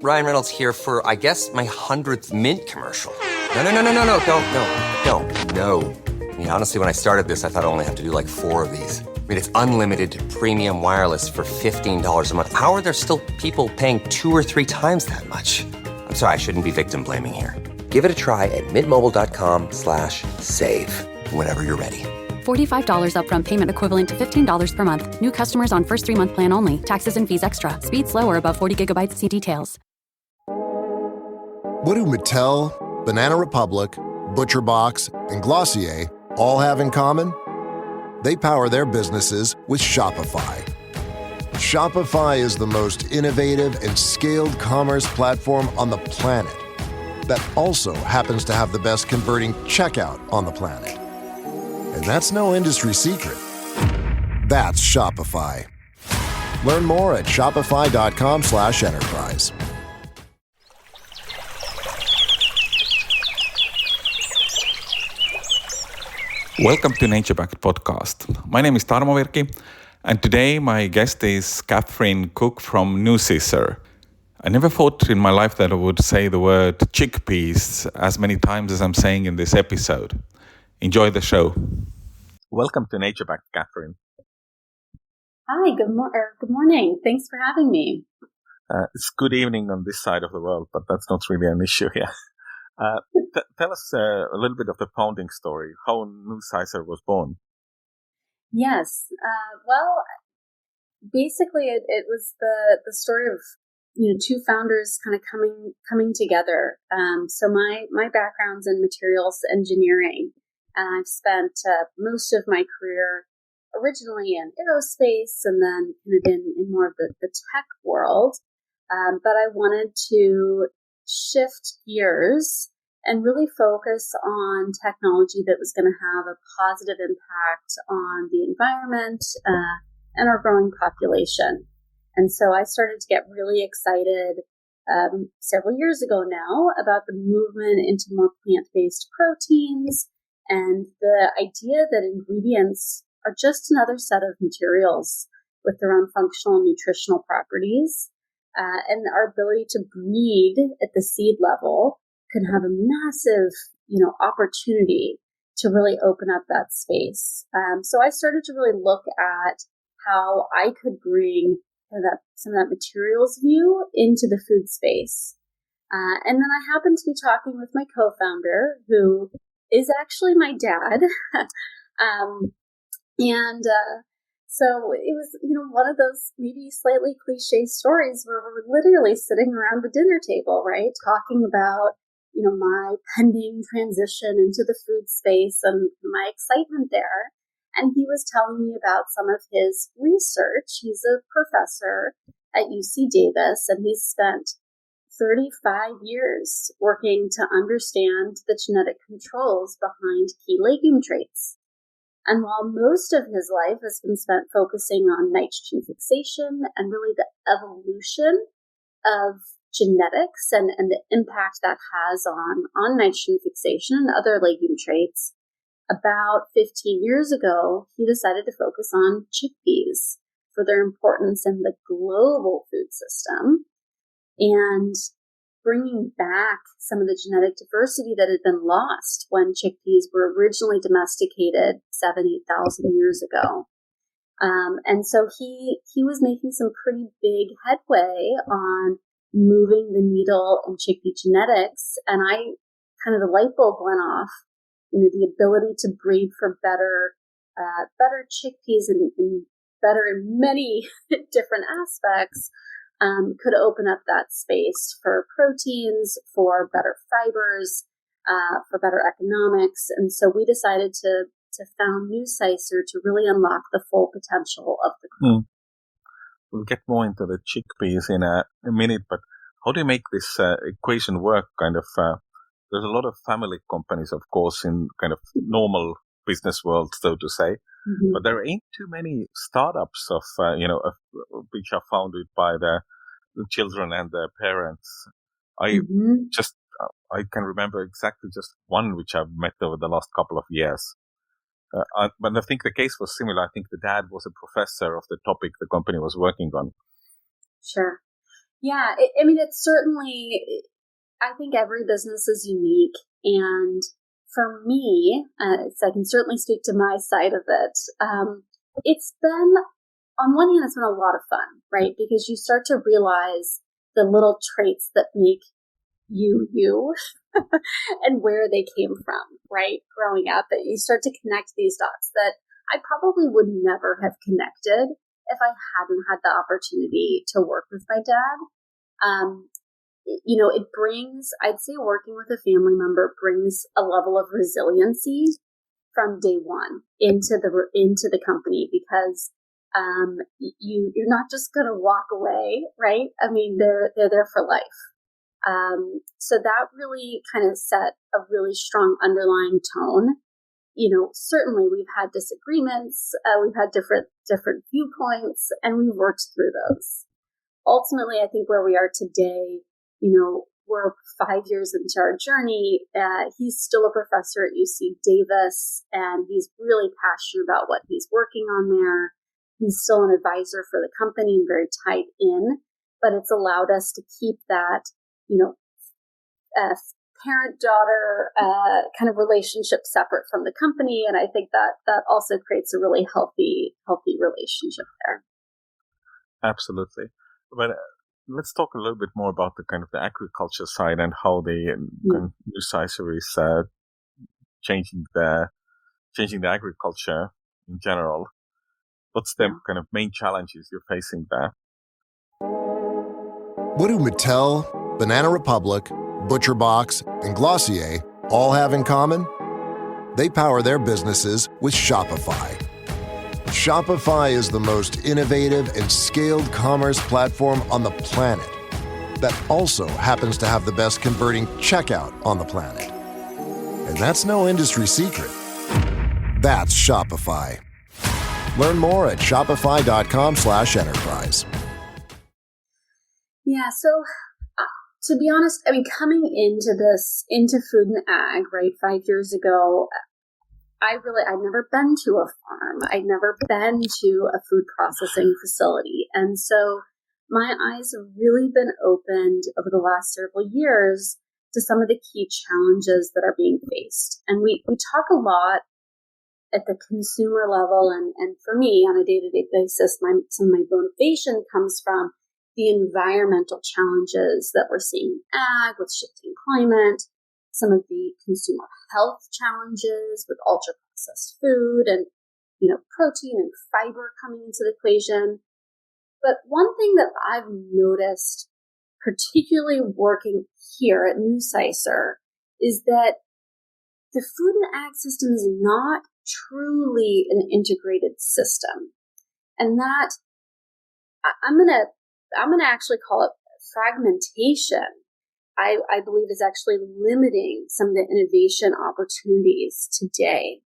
Ryan Reynolds here for, I guess, my 100th Mint commercial. No, don't. No. I mean, honestly, when I started this, I thought I only have to do like 4 of these. I mean, it's unlimited premium wireless for $15 a month. How are there still people paying 2 or 3 times that much? I'm sorry, I shouldn't be victim blaming here. Give it a try at mintmobile.com/save. Whenever you're ready. $45 upfront payment equivalent to $15 per month. New customers on first 3-month plan only. Taxes and fees extra. Speed slower above 40 gigabytes. See details. What do Mattel, Banana Republic, ButcherBox, and Glossier all have in common? They power their businesses with Shopify. Shopify is the most innovative and scaled commerce platform on the planet that also happens to have the best converting checkout on the planet. And that's no industry secret. That's Shopify. Learn more at shopify.com/enterprise. Welcome to Nature Backed Podcast. My name is Tarmo Virki, and today my guest is Kathryn Cook from NuCicer. I never thought in my life that I would say the word chickpeas as many times as I'm saying in this episode. Enjoy the show. Welcome to Nature Backed, Kathryn. Hi, good morning. Thanks for having me. It's good evening on this side of the world, but that's not really an issue here. Tell us a little bit of the founding story, how NuCicer was born. Yes. Well, basically it was the story of, two founders kind of coming together. So my background's in materials engineering, and I've spent most of my career originally in aerospace and then kind of in more of the tech world. But I wanted to shift gears and really focus on technology that was going to have a positive impact on the environment and our growing population. And so I started to get really excited several years ago now about the movement into more plant-based proteins and the idea that ingredients are just another set of materials with their own functional and nutritional properties. And our ability to breed at the seed level could have a massive, opportunity to really open up that space. So I started to really look at how I could bring some of that materials view into the food space. And then I happened to be talking with my co-founder, who is actually my dad. So it was, one of those maybe slightly cliche stories where we're literally sitting around the dinner table, right? Talking about, my pending transition into the food space and my excitement there. And he was telling me about some of his research. He's a professor at UC Davis, and he's spent 35 years working to understand the genetic controls behind key legume traits. And while most of his life has been spent focusing on nitrogen fixation and really the evolution of genetics and the impact that has on nitrogen fixation and other legume traits, about 15 years ago, he decided to focus on chickpeas for their importance in the global food system and bringing back some of the genetic diversity that had been lost when chickpeas were originally domesticated 8,000 years ago. And so he was making some pretty big headway on moving the needle in chickpea genetics. And the light bulb went off, the ability to breed for better chickpeas and better in many different aspects. Could open up that space for proteins, for better fibers, for better economics. And so we decided to found NuCicer to really unlock the full potential of the crop. We'll get more into the chickpeas in a minute, but how do you make this equation work? There's a lot of family companies, of course, in kind of normal business world, so to say. Mm-hmm. But there ain't too many startups of which are founded by the children and their parents. I can remember exactly just one which I've met over the last couple of years. But I think the case was similar. I think the dad was a professor of the topic the company was working on. Sure. Yeah, it's certainly, I think every business is unique. And for me, so I can certainly speak to my side of it. It's been, on one hand, it's been a lot of fun, right? Because you start to realize the little traits that make you and where they came from, right? Growing up, that you start to connect these dots that I probably would never have connected if I hadn't had the opportunity to work with my dad. It brings, I'd say working with a family member brings a level of resiliency from day one into the company, because you're not just going to walk away, right? I mean, they're there for life. So that really kind of set a really strong underlying tone. Certainly we've had disagreements, we've had different viewpoints, and we've worked through those. Ultimately, I think where we are today, we're 5 years into our journey. He's still a professor at UC Davis, and he's really passionate about what he's working on there. He's still an advisor for the company and very tied in, but it's allowed us to keep that, parent-daughter kind of relationship separate from the company. And I think that also creates a really healthy relationship there. Absolutely. But let's talk a little bit more about the kind of the agriculture side and how the NuCicer is changing the agriculture in general. What's the kind of main challenges you're facing there? What do Mattel, Banana Republic, ButcherBox, and Glossier all have in common? They power their businesses with Shopify. Shopify is the most innovative and scaled commerce platform on the planet that also happens to have the best converting checkout on the planet. And that's no industry secret. That's Shopify. Learn more at shopify.com/enterprise. Yeah, so to be honest, coming into food and ag, right, 5 years ago, I'd never been to a farm. I'd never been to a food processing facility. And so my eyes have really been opened over the last several years to some of the key challenges that are being faced. And we talk a lot at the consumer level, and for me on a day-to-day basis, some of my motivation comes from the environmental challenges that we're seeing in ag with shifting climate, some of the consumer health challenges with ultra-processed food and, protein and fiber coming into the equation. But one thing that I've noticed, particularly working here at NuCicer, is that the food and ag system is not truly an integrated system. And that I'm going to actually call it fragmentation. I believe is actually limiting some of the innovation opportunities today.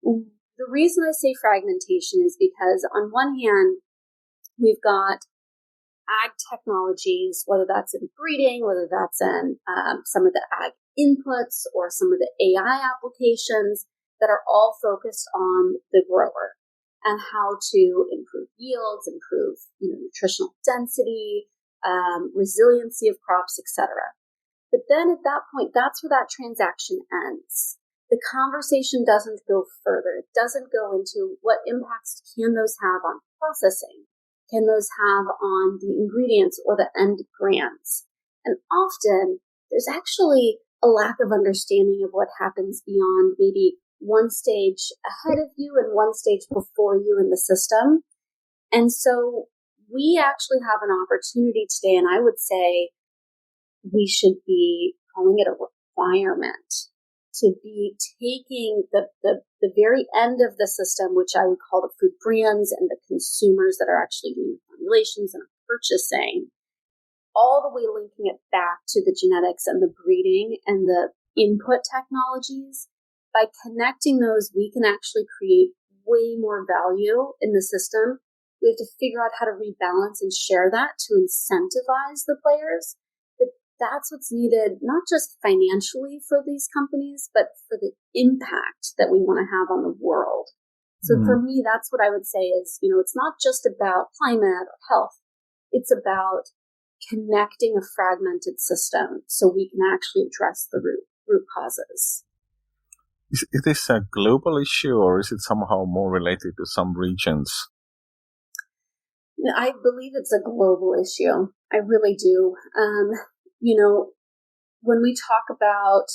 The reason I say fragmentation is because on one hand, we've got ag technologies, whether that's in breeding, whether that's in some of the ag inputs or some of the AI applications that are all focused on the grower and how to improve yields, improve nutritional density, resiliency of crops, etc. But then at that point, that's where that transaction ends. The conversation doesn't go further. It doesn't go into what impacts can those have on processing? Can those have on the ingredients or the end brands? And often there's actually a lack of understanding of what happens beyond maybe one stage ahead of you and one stage before you in the system. And so we actually have an opportunity today, and I would say we should be calling it a requirement to be taking the very end of the system, which I would call the food brands and the consumers that are actually doing the formulations and purchasing, all the way linking it back to the genetics and the breeding and the input technologies. By connecting those, we can actually create way more value in the system. We have to figure out how to rebalance and share that to incentivize the players. But that's what's needed, not just financially for these companies, but for the impact that we want to have on the world. So for me, that's what I would say is, it's not just about climate or health. It's about, connecting a fragmented system so we can actually address the root causes. Is this a global issue, or is it somehow more related to some regions? I believe it's a global issue. I really do. When we talk about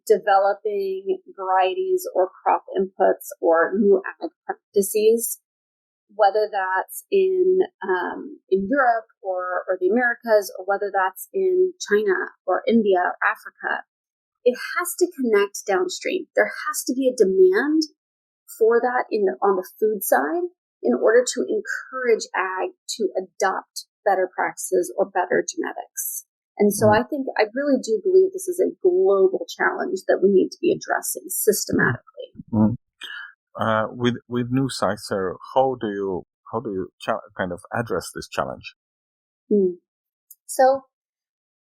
developing varieties or crop inputs or new ag practices, whether that's in Europe or the Americas, or whether that's in China or India or Africa, it has to connect downstream. There has to be a demand for that on the food side in order to encourage ag to adopt better practices or better genetics. And so I really do believe this is a global challenge that we need to be addressing systematically. With NuCicer, how do you kind of address this challenge? So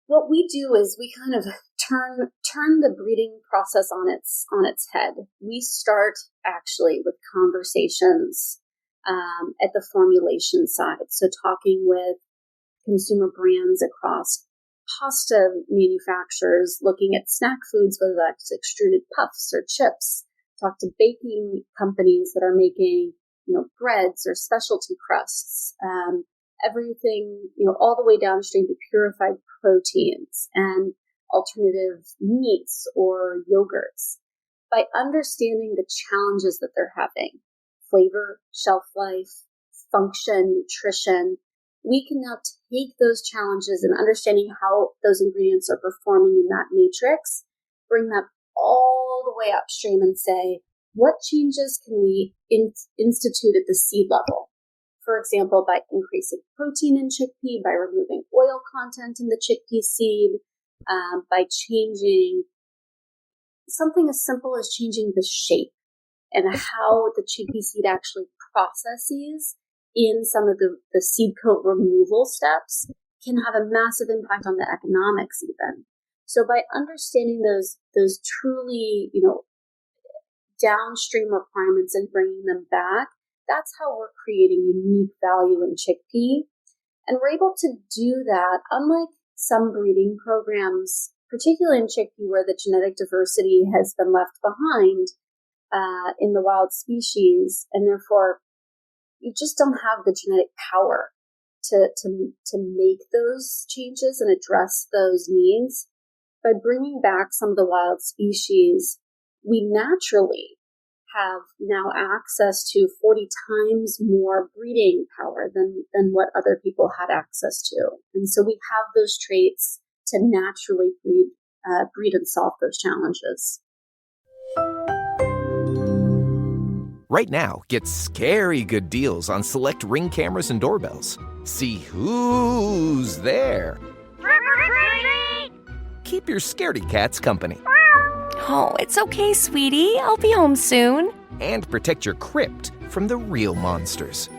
what we do is we kind of turn the breeding process on its head. We start actually with conversations at the formulation side. So talking with consumer brands across pasta manufacturers, looking at snack foods, whether that's extruded puffs or chips. Talk to baking companies that are making, breads or specialty crusts. Everything, all the way downstream to purified proteins and alternative meats or yogurts. By understanding the challenges that they're having, flavor, shelf life, function, nutrition, we can now take those challenges and understanding how those ingredients are performing in that matrix, bring that all the way upstream and say, what changes can we institute at the seed level? For example, by increasing protein in chickpea, by removing oil content in the chickpea seed, by changing something as simple as changing the shape and how the chickpea seed actually processes in some of the seed coat removal steps can have a massive impact on the economics even. So by understanding those truly, downstream requirements and bringing them back, that's how we're creating unique value in chickpea. And we're able to do that, unlike some breeding programs, particularly in chickpea where the genetic diversity has been left behind in the wild species, and therefore you just don't have the genetic power to make those changes and address those needs. By bringing back some of the wild species, we naturally have now access to 40 times more breeding power than what other people had access to. And so we have those traits to naturally breed and solve those challenges. Right now, get scary good deals on select Ring cameras and doorbells. See who's there. Keep your scaredy cats company. Oh, it's okay, sweetie. I'll be home soon. And protect your crypt from the real monsters.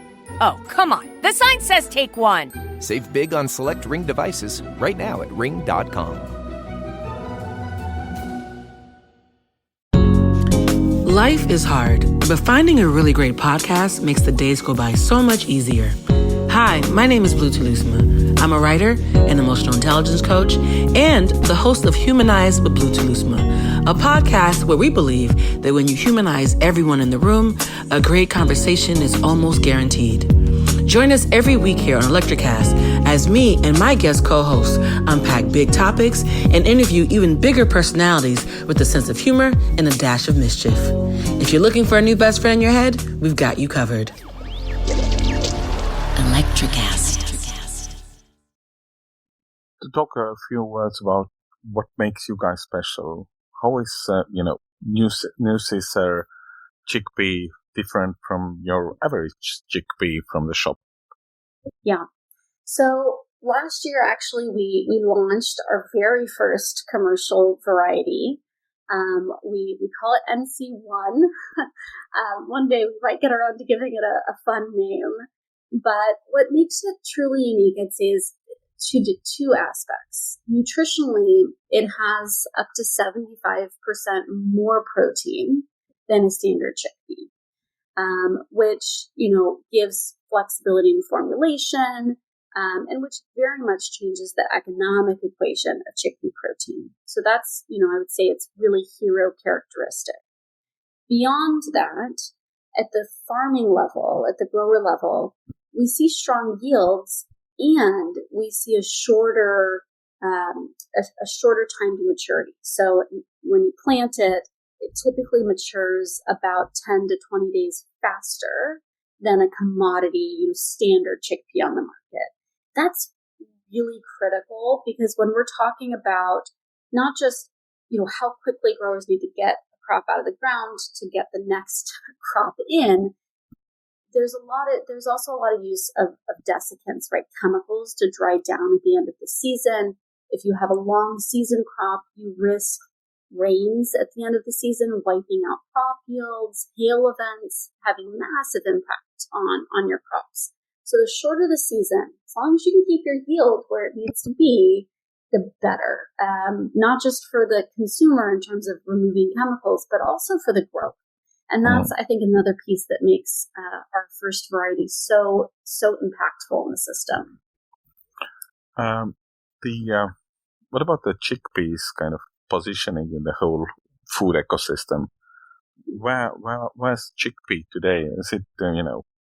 Oh, come on. The sign says take one. Save big on select Ring devices right now at ring.com. Life is hard, but finding a really great podcast makes the days go by so much easier. Hi, my name is Blue Telusma. I'm a writer, an emotional intelligence coach, and the host of Humanize with Blue Telusma, a podcast where we believe that when you humanize everyone in the room, a great conversation is almost guaranteed. Join us every week here on Electricast as me and my guest co-hosts unpack big topics and interview even bigger personalities with a sense of humor and a dash of mischief. If you're looking for a new best friend in your head, we've got you covered. Electricast. To talk a few words about what makes you guys special, how is, NuCicer chickpea different from your average chickpea from the shop? Yeah. So last year, actually, we launched our very first commercial variety. We call it NC1. One day we might get around to giving it a fun name. But what makes it truly unique, I'd say, is she did two aspects. Nutritionally, it has up to 75% more protein than a standard chickpea, which, gives flexibility in formulation, and which very much changes the economic equation of chickpea protein. So that's, I would say it's really hero characteristic. Beyond that, at the farming level, at the grower level, we see strong yields and we see a shorter time to maturity. So when you plant it, it typically matures about 10 to 20 days faster than a commodity, standard chickpea on the market. That's really critical because when we're talking about not just, how quickly growers need to get a crop out of the ground to get the next crop in, there's also a lot of use of desiccants, right? Chemicals to dry down at the end of the season. If you have a long season crop, you risk rains at the end of the season, wiping out crop yields, hail events, having massive impact on your crops. So the shorter the season, as long as you can keep your yield where it needs to be, the better. Not just for the consumer in terms of removing chemicals, but also for the grower. And that's, I think, another piece that makes our first variety so impactful in the system. What about the chickpeas kind of positioning in the whole food ecosystem? Where's chickpea today? Is it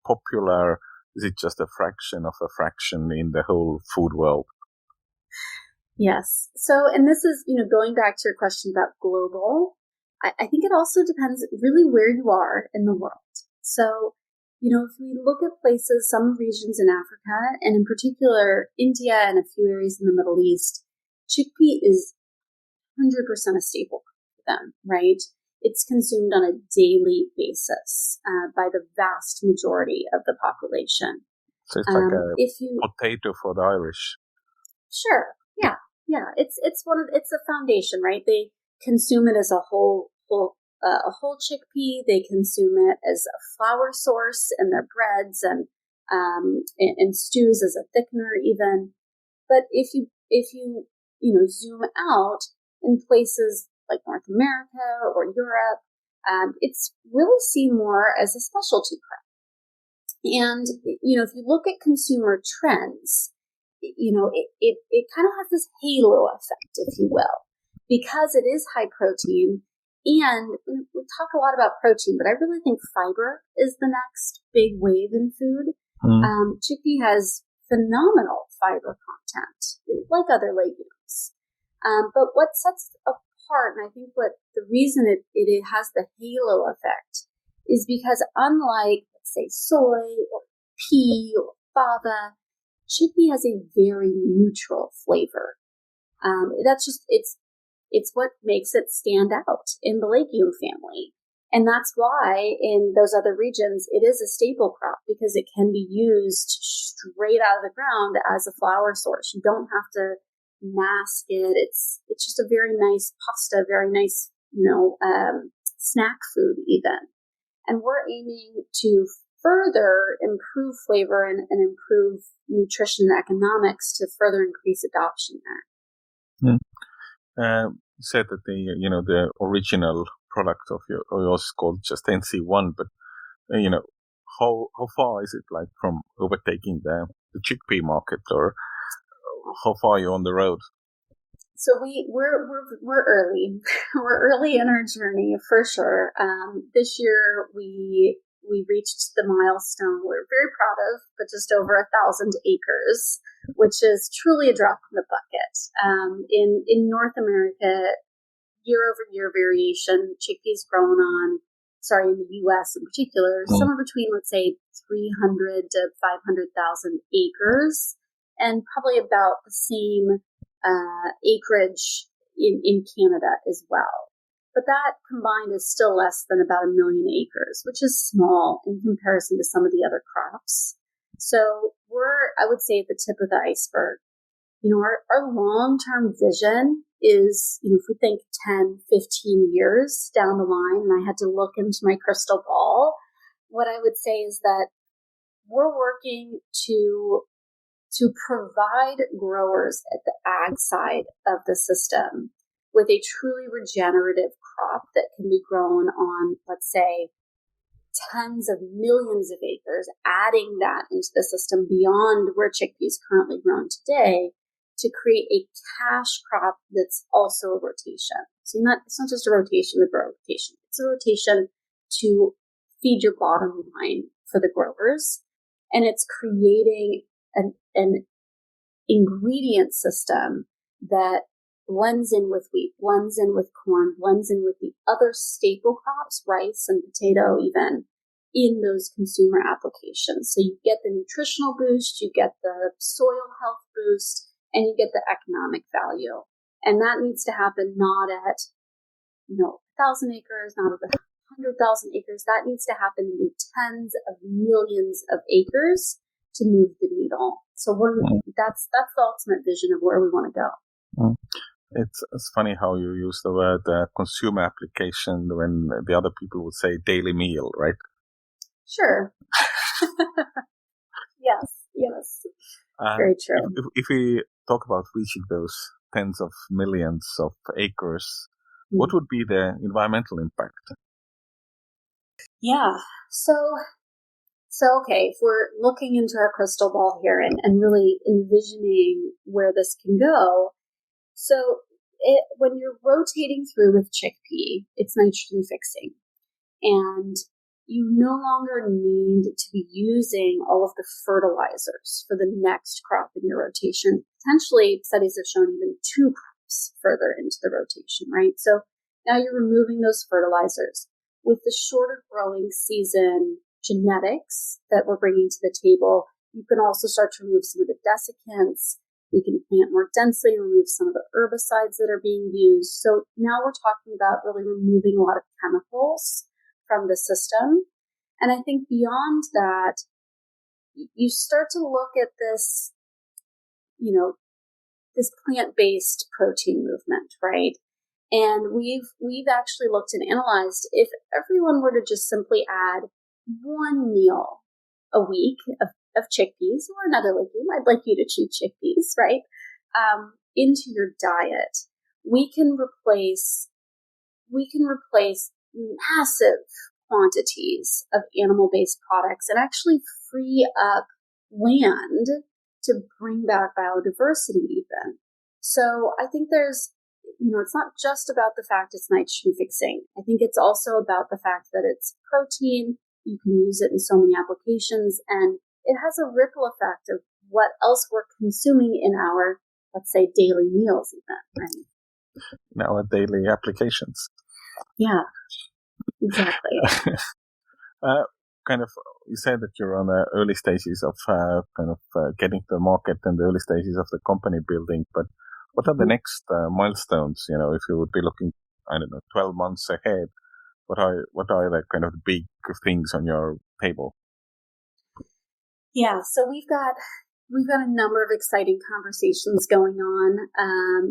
popular? Is it just a fraction of a fraction in the whole food world? Yes. So, and this is going back to your question about global. I think it also depends really where you are in the world. So, if we look at places, some regions in Africa, and in particular India and a few areas in the Middle East, chickpea is 100% a staple for them, right? It's consumed on a daily basis by the vast majority of the population. So it's like a potato for the Irish. Sure. Yeah. It's a foundation, right? They consume it as a whole chickpea. They consume it as a flour source in their breads and stews as a thickener even. But if you zoom out in places like North America or Europe, it's really seen more as a specialty crop. And if you look at consumer trends, it kind of has this halo effect, if you will, because it is high protein. And we talk a lot about protein, but I really think fiber is the next big wave in food. Chickpea has phenomenal fiber content, like other legumes. But what sets apart, and I think what the reason it has the halo effect, is because unlike, let's say, soy or pea or fava, chickpea has a very neutral flavor. It's what makes it stand out in the legume family. And that's why in those other regions, it is a staple crop because it can be used straight out of the ground as a flour source. You don't have to mask it. It's just a very nice pasta, very nice, snack food even. And we're aiming to further improve flavor and improve nutrition and economics to further increase adoption there. You said that the original product of yours is called just NC1, but how far is it like from overtaking the chickpea market, or how far are you on the road? So we're early. We're early in our journey for sure. This year we reached the milestone we're very proud of, but just over 1,000 acres, which is truly a drop in the bucket. In North America, year-over-year variation, chickpeas grown in the U.S. in particular, somewhere between, let's say, 300 to 500,000 acres, and probably about the same acreage in Canada as well. But that combined is still less than about 1 million acres, which is small in comparison to some of the other crops. So we're, I would say, at the tip of the iceberg. Our long-term vision is, if we think 10, 15 years down the line, and I had to look into my crystal ball, what I would say is that we're working to provide growers at the ag side of the system with a truly regenerative crop that can be grown on, let's say, tens of millions of acres, adding that into the system beyond where chickpea is currently grown today to create a cash crop that's also a rotation. So it's not just a rotation to grow rotation. It's a rotation to feed your bottom line for the growers. And it's creating an ingredient system that blends in with wheat, blends in with corn, blends in with the other staple crops, rice and potato even, in those consumer applications. So you get the nutritional boost, you get the soil health boost, and you get the economic value. And that needs to happen not at, 1,000 acres, not at the 100,000 acres. That needs to happen in the tens of millions of acres to move the needle. So that's the ultimate vision of where we want to go. It's funny how you use the word consumer application when the other people would say daily meal, right? Sure. Yes. Very true. If we talk about reaching those tens of millions of acres, what would be the environmental impact? Yeah. So okay, if we're looking into our crystal ball here and really envisioning where this can go, so when you're rotating through with chickpea, it's nitrogen fixing. And you no longer need to be using all of the fertilizers for the next crop in your rotation. Potentially, studies have shown even 2 crops further into the rotation, right? So now you're removing those fertilizers. With the shorter growing season genetics that we're bringing to the table, you can also start to remove some of the desiccants. We can plant more densely and remove some of the herbicides that are being used. So now we're talking about really removing a lot of chemicals from the system. And I think beyond that, you start to look at this, this plant-based protein movement, right? And we've actually looked and analyzed if everyone were to just simply add one meal a week of chickpeas or another legume, I'd like you to choose chickpeas, right? Into your diet, we can replace massive quantities of animal-based products and actually free up land to bring back biodiversity even. So I think there's, it's not just about the fact it's nitrogen fixing. I think it's also about the fact that it's protein. You can use it in so many applications, and it has a ripple effect of what else we're consuming in our, let's say, daily meals even, right? In our daily applications. Yeah, exactly. You said that you're on the early stages of getting to the market and the early stages of the company building, but what are the next milestones? If you would be looking, 12 months ahead, what are the kind of big things on your table? Yeah, so we've got a number of exciting conversations going on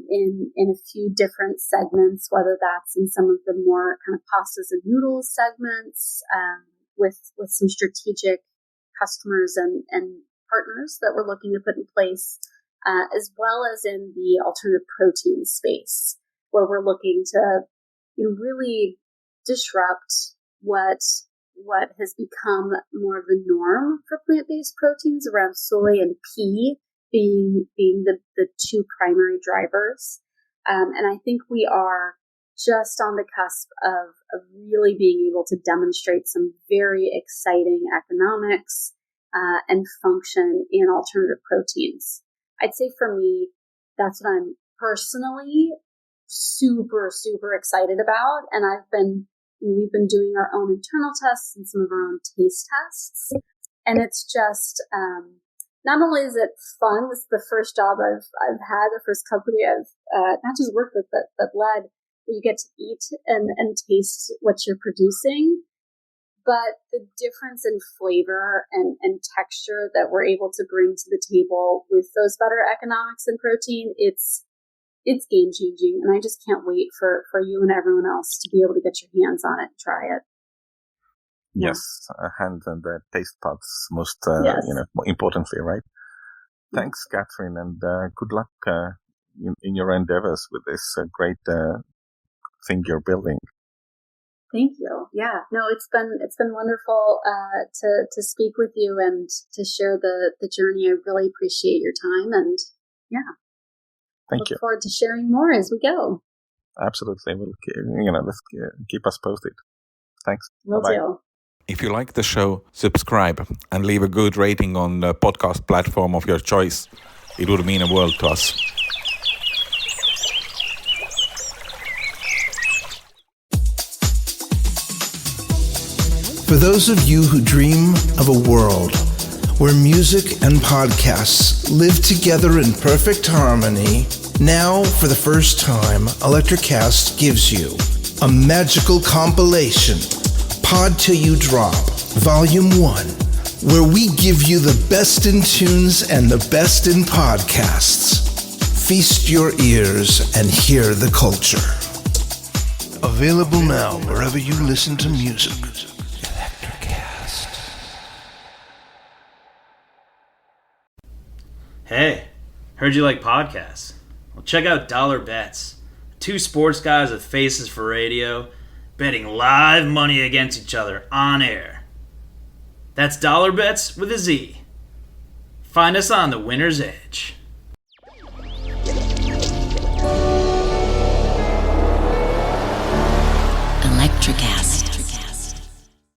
in a few different segments, whether that's in some of the more kind of pastas and noodles segments with some strategic customers and partners that we're looking to put in place, as well as in the alternative protein space, where we're looking to really disrupt what has become more of the norm for plant-based proteins around soy and pea being the 2 primary drivers. And I think we are just on the cusp of really being able to demonstrate some very exciting economics and function in alternative proteins. I'd say for me, that's what I'm personally super, super excited about. And we've been doing our own internal tests and some of our own taste tests. And it's just, not only is it fun, this is the first job I've had, the first company I've not just worked with, but led, where you get to eat and taste what you're producing. But the difference in flavor and texture that we're able to bring to the table with those better economics and protein, it's game changing, and I just can't wait for you and everyone else to be able to get your hands on it and try it. Yes, hands and the taste buds, most importantly, right? Thanks, Kathryn, and good luck in your endeavors with this great thing you're building. Thank you. Yeah, no, it's been wonderful to speak with you and to share the journey. I really appreciate your time, and Thank you. Look forward to sharing more as we go. Absolutely. Let's keep us posted. Thanks. Will Bye-bye. do. If you like the show, subscribe and leave a good rating on the podcast platform of your choice. It would mean a world to us. For those of you who dream of a world where music and podcasts live together in perfect harmony, now, for the first time, Electricast gives you a magical compilation, Pod Till You Drop, Volume 1, where we give you the best in tunes and the best in podcasts. Feast your ears and hear the culture. Available now wherever you listen to music. Hey, heard you like podcasts. Well, check out Dollar Bets. Two sports guys with faces for radio, betting live money against each other on air. That's Dollar Bets with a Z. Find us on the Winner's Edge.